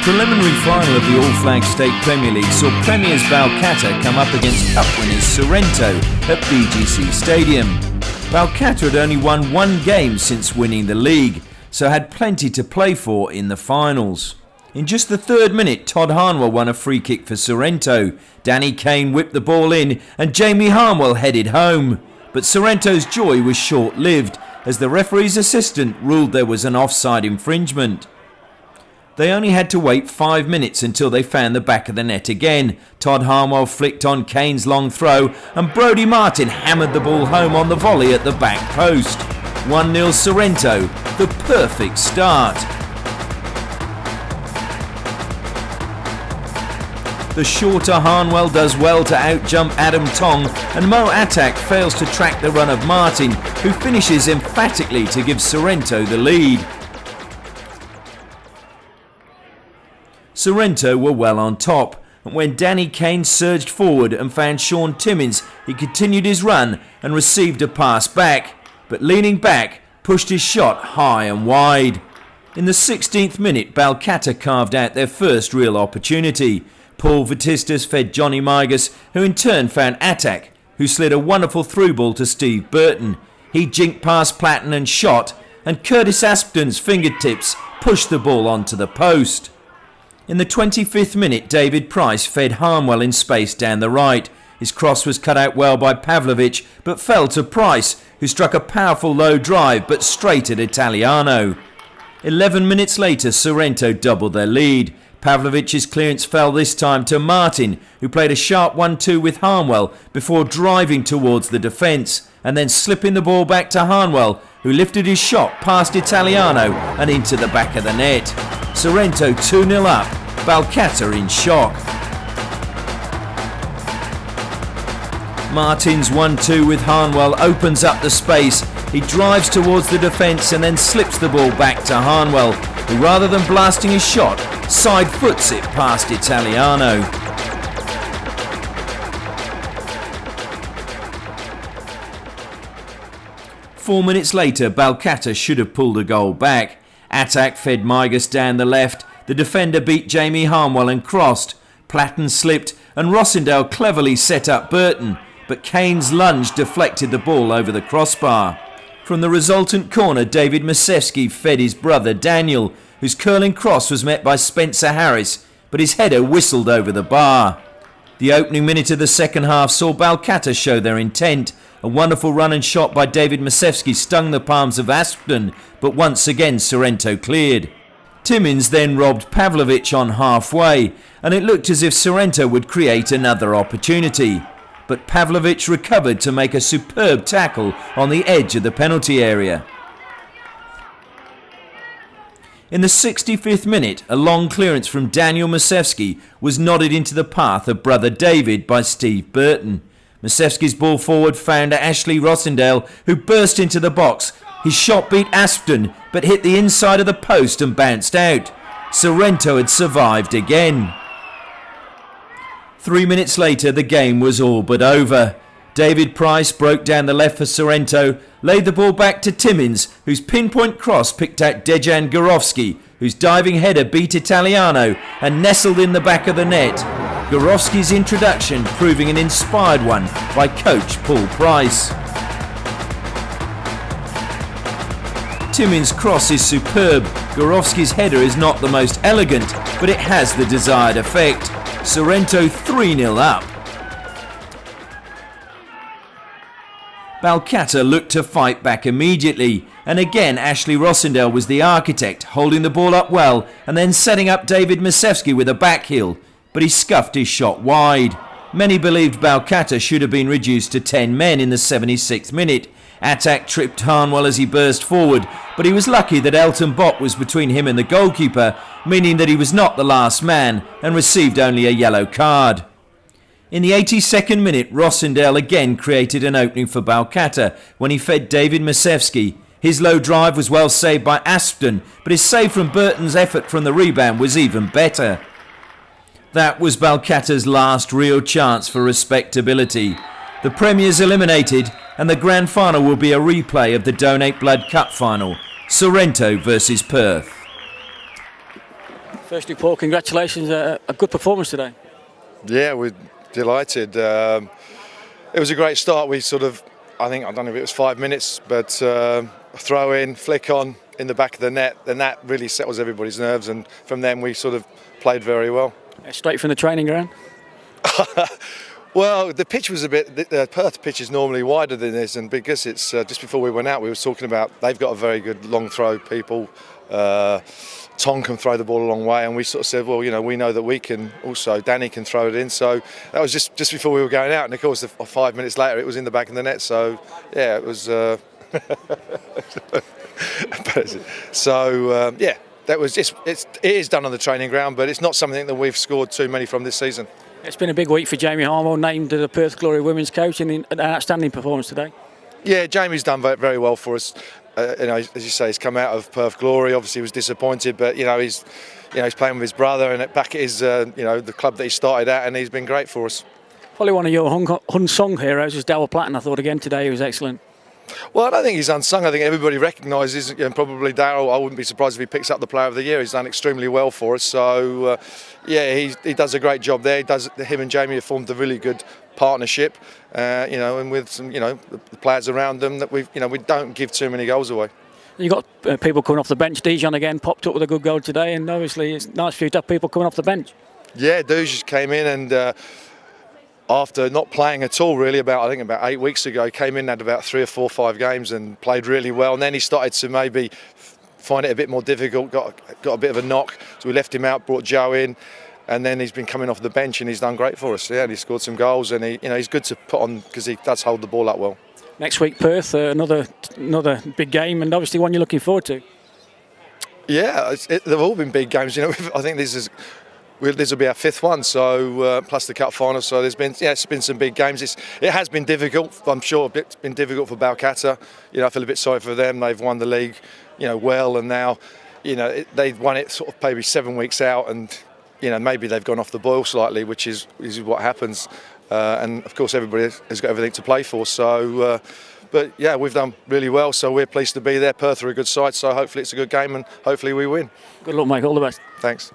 Preliminary final of the All-Flag State Premier League saw Premiers Balcatta come up against Cup winners Sorrento at BGC Stadium. Balcatta had only won one game since winning the league, so had plenty to play for in the finals. In just the third minute, Todd Harnwell won a free kick for Sorrento. Danny Kane whipped the ball in and Jamie Harnwell headed home. But Sorrento's joy was short-lived as the referee's assistant ruled there was an offside infringement. They only had to wait 5 minutes until they found the back of the net again. Todd Harnwell flicked on Kane's long throw and Brodie Martin hammered the ball home on the volley at the back post. 1-0 Sorrento, the perfect start. The shorter Harnwell does well to outjump Adam Tong, and Mo Atak fails to track the run of Martin, who finishes emphatically to give Sorrento the lead. Sorrento were well on top, and when Danny Kane surged forward and found Sean Timmins, he continued his run and received a pass back, but leaning back, pushed his shot high and wide. In the 16th minute, Balcatta carved out their first real opportunity. Paul Vatistas fed Johnny Migas, who in turn found Atak, who slid a wonderful through ball to Steve Burton. He jinked past Platten and shot, and Curtis Aspden's fingertips pushed the ball onto the post. In the 25th minute, David Price fed Harnwell in space down the right. His cross was cut out well by Pavlovic, but fell to Price, who struck a powerful low drive but straight at Italiano. 11 minutes later, Sorrento doubled their lead. Pavlovic's clearance fell this time to Martin, who played a sharp 1-2 with Harnwell before driving towards the defence and then slipping the ball back to Harnwell, who lifted his shot past Italiano and into the back of the net. Sorrento 2-0 up, Balcatta in shock. Martin's 1-2 with Harnwell opens up the space. He drives towards the defence and then slips the ball back to Harnwell, who rather than blasting his shot, side foots it past Italiano. Four minutes later, Balcatta should have pulled a goal back. Atak fed Migas down the left. The defender beat Jamie Harnwell and crossed. Platten slipped and Rossendale cleverly set up Burton, but Kane's lunge deflected the ball over the crossbar. From the resultant corner, David Masewski fed his brother Daniel, whose curling cross was met by Spencer Harris, but his header whistled over the bar. The opening minute of the second half saw Balcatta show their intent. A wonderful run and shot by David Masewski stung the palms of Aspden, but once again Sorrento cleared. Timmins then robbed Pavlovic on halfway, and it looked as if Sorrento would create another opportunity. But Pavlovic recovered to make a superb tackle on the edge of the penalty area. In the 65th minute, a long clearance from Daniel Masewski was nodded into the path of brother David by Steve Burton. Masewski's ball forward found Ashley Rossendale, who burst into the box. His shot beat Aspden, but hit the inside of the post and bounced out. Sorrento had survived again. 3 minutes later, the game was all but over. David Price broke down the left for Sorrento, laid the ball back to Timmins, whose pinpoint cross picked out Dejan Gorovski, whose diving header beat Italiano and nestled in the back of the net. Gorovski's introduction proving an inspired one by coach Paul Price. Timmins' cross is superb. Gorovski's header is not the most elegant, but it has the desired effect. Sorrento 3-0 up. Balcatta looked to fight back immediately, and again Ashley Rossendale was the architect, holding the ball up well and then setting up David Masewski with a backheel, but he scuffed his shot wide. Many believed Balcatta should have been reduced to 10 men in the 76th minute. Atak tripped Harnwell as he burst forward, but he was lucky that Elton Bott was between him and the goalkeeper, meaning that he was not the last man and received only a yellow card. In the 82nd minute, Rossendale again created an opening for Balcatta when he fed David Masewski. His low drive was well saved by Aspden, but his save from Burton's effort from the rebound was even better. That was Balcatta's last real chance for respectability. The Premiers eliminated, and the grand final will be a replay of the Donate Blood Cup final, Sorrento versus Perth. Firstly, Paul, congratulations. A good performance today. Yeah, we're delighted. It was a great start. We I don't know if it was 5 minutes, but a throw in, flick on in the back of the net, and that really settles everybody's nerves. And from then we played very well. Straight from the training ground? Well, the pitch was the Perth pitch is normally wider than this, and because it's just before we went out, we were talking about they've got a very good long throw people. Tom can throw the ball a long way, and we said, well, we know that we can also. Danny can throw it in, so that was just before we were going out, and of course, 5 minutes later, it was in the back of the net. So yeah, it was. Yeah, that was just. It is done on the training ground, but it's not something that we've scored too many from this season. It's been a big week for Jamie Harmore, named the Perth Glory women's coach, and an outstanding performance today. Yeah, Jamie's done very well for us. As you say, he's come out of Perth Glory. Obviously, he was disappointed, but he's playing with his brother and back at his the club that he started at, and he's been great for us. Probably one of your unsung heroes is Balcatta. I thought again today he was excellent. Well, I don't think he's unsung. I think everybody recognises, and probably Darryl. I wouldn't be surprised if he picks up the Player of the Year. He's done extremely well for us. So, he does a great job there. Him and Jamie have formed a really good partnership. And with some, the players around them that we don't give too many goals away. You got people coming off the bench. Dijon again popped up with a good goal today, and obviously it's nice for you to have people coming off the bench. Yeah, Dijon came in and. After not playing at all, really, about 8 weeks ago, came in, had about 3 or 4 or 5 games and played really well. And then he started to maybe find it a bit more difficult, got a bit of a knock. So we left him out, brought Joe in, and then he's been coming off the bench and he's done great for us. Yeah, and he scored some goals, and he's good to put on because he does hold the ball up well. Next week, Perth, another big game, and obviously one you're looking forward to. Yeah, they've all been big games. I think this will be our 5th one, so plus the cup final. So it's been some big games. It has been difficult. I'm sure it's been difficult for Balcatta. I feel a bit sorry for them. They've won the league, well, and now, they've won it maybe 7 weeks out, and maybe they've gone off the boil slightly, which is what happens. And of course, everybody has got everything to play for. So. But yeah, we've done really well, so we're pleased to be there. Perth are a good side, so hopefully it's a good game and hopefully we win. Good luck, Mike. All the best. Thanks.